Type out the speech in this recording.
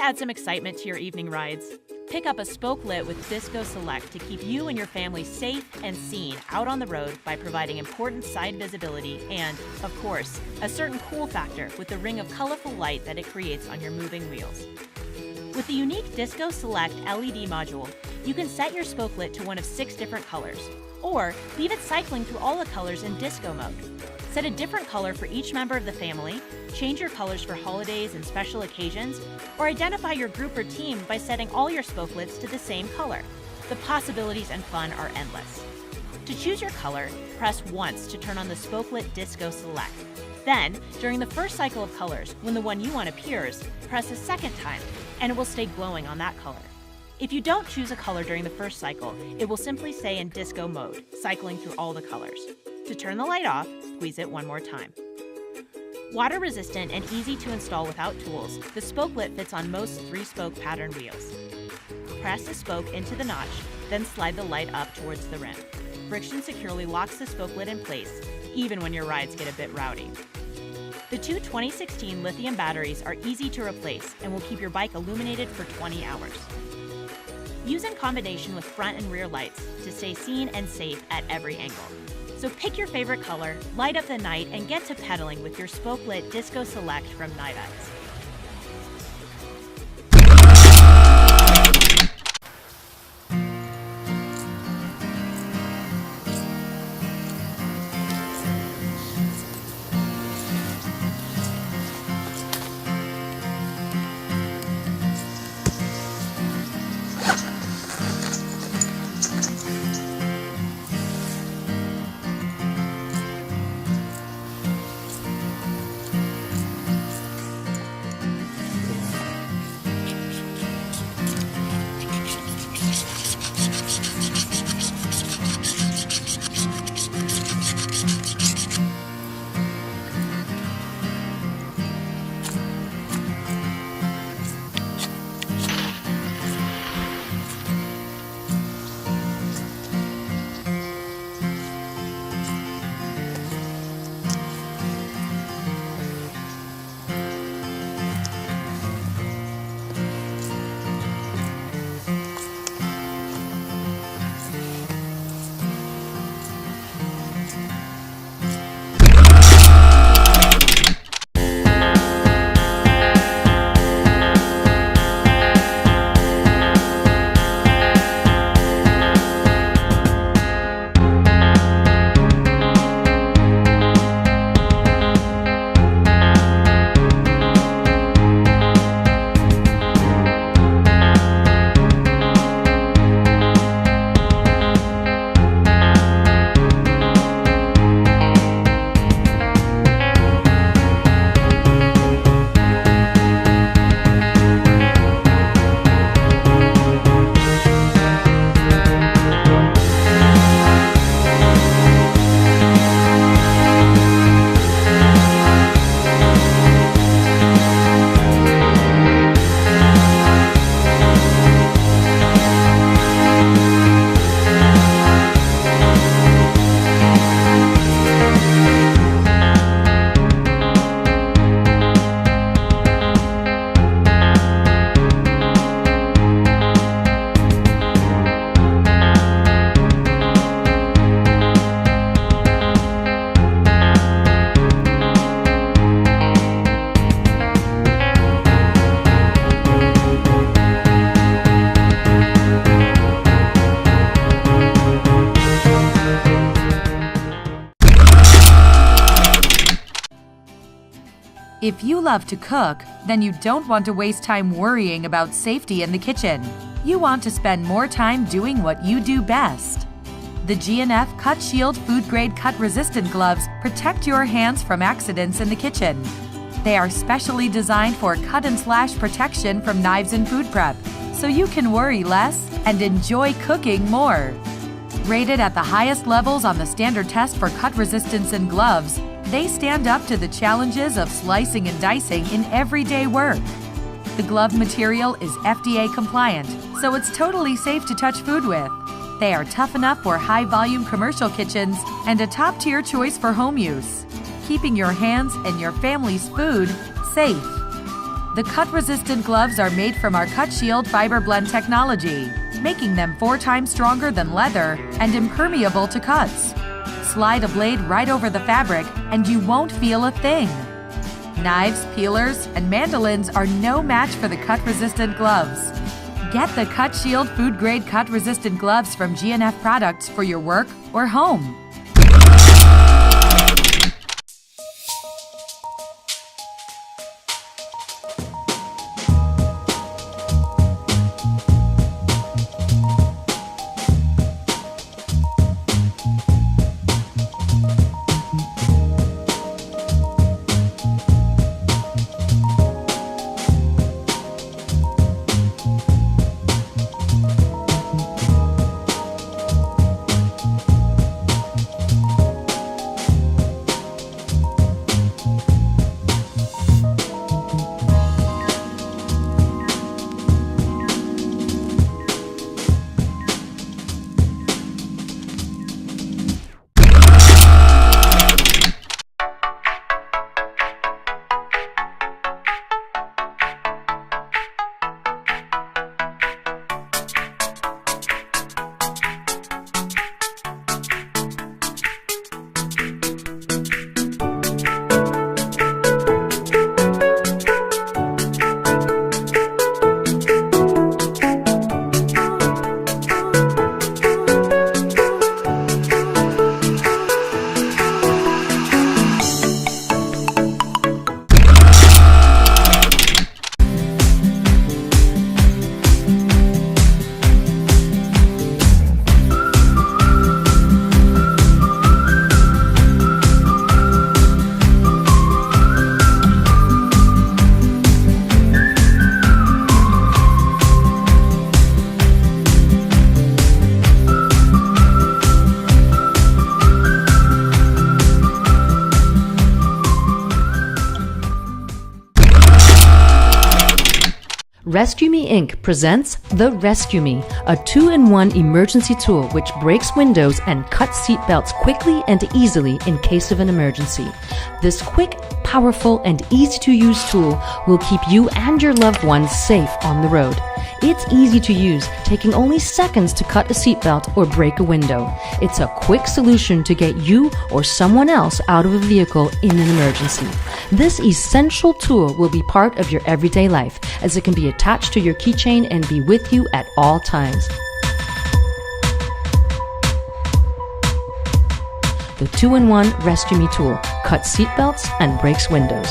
add some excitement to your evening rides? Pick up a Spokelit with Disco Select to keep you and your family safe and seen out on the road by providing important side visibility and, of course, a certain cool factor with the ring of colorful light that it creates on your moving wheels. With the unique Disco Select LED module, you can set your Spokelit to one of 6 different colors, or leave it cycling through all the colors in disco mode. Set a different color for each member of the family, change your colors for holidays and special occasions, or identify your group or team by setting all your Spokelits to the same color. The possibilities and fun are endless. To choose your color, press once to turn on the Spokelit Disco Select. Then, during the first cycle of colors, when the one you want appears, press a second time, and it will stay glowing on that color. If you don't choose a color during the first cycle, it will simply stay in disco mode, cycling through all the colors. To turn the light off, squeeze it one more time. Water resistant and easy to install without tools, the Spokelit fits on most 3-spoke pattern wheels. Press the spoke into the notch, then slide the light up towards the rim. Friction securely locks the Spokelit in place, even when your rides get a bit rowdy. The 2 2016 lithium batteries are easy to replace and will keep your bike illuminated for 20 hours. Use in combination with front and rear lights to stay seen and safe at every angle. So pick your favorite color, light up the night, and get to pedaling with your Spokelit Disco Select from Nite Ize. If you love to cook, then you don't want to waste time worrying about safety in the kitchen. You want to spend more time doing what you do best. The G&F CUTShield food-grade cut-resistant gloves protect your hands from accidents in the kitchen. They are specially designed for cut and slash protection from knives and food prep, so you can worry less and enjoy cooking more. Rated at the highest levels on the standard test for cut resistance in gloves, they stand up to the challenges of slicing and dicing in everyday work. The glove material is FDA compliant, so it's totally safe to touch food with. They are tough enough for high-volume commercial kitchens and a top-tier choice for home use, keeping your hands and your family's food safe. The cut-resistant gloves are made from our CUTShield fiber blend technology, making them 4 times stronger than leather and impermeable to cuts. Slide a blade right over the fabric and you won't feel a thing. Knives, peelers, and mandolins are no match for the cut-resistant gloves. Get the CUTShield food-grade cut-resistant gloves from G&F Products for your work or home. Resqme Inc. presents the Resqme, a 2-in-1 emergency tool which breaks windows and cuts seat belts quickly and easily in case of an emergency. This quick, powerful, and easy-to-use tool will keep you and your loved ones safe on the road. It's easy to use, taking only seconds to cut a seatbelt or break a window. It's a quick solution to get you or someone else out of a vehicle in an emergency. This essential tool will be part of your everyday life, as it can be attached to your keychain and be with you at all times. The 2-in-1 Resqme tool cuts seatbelts and breaks windows.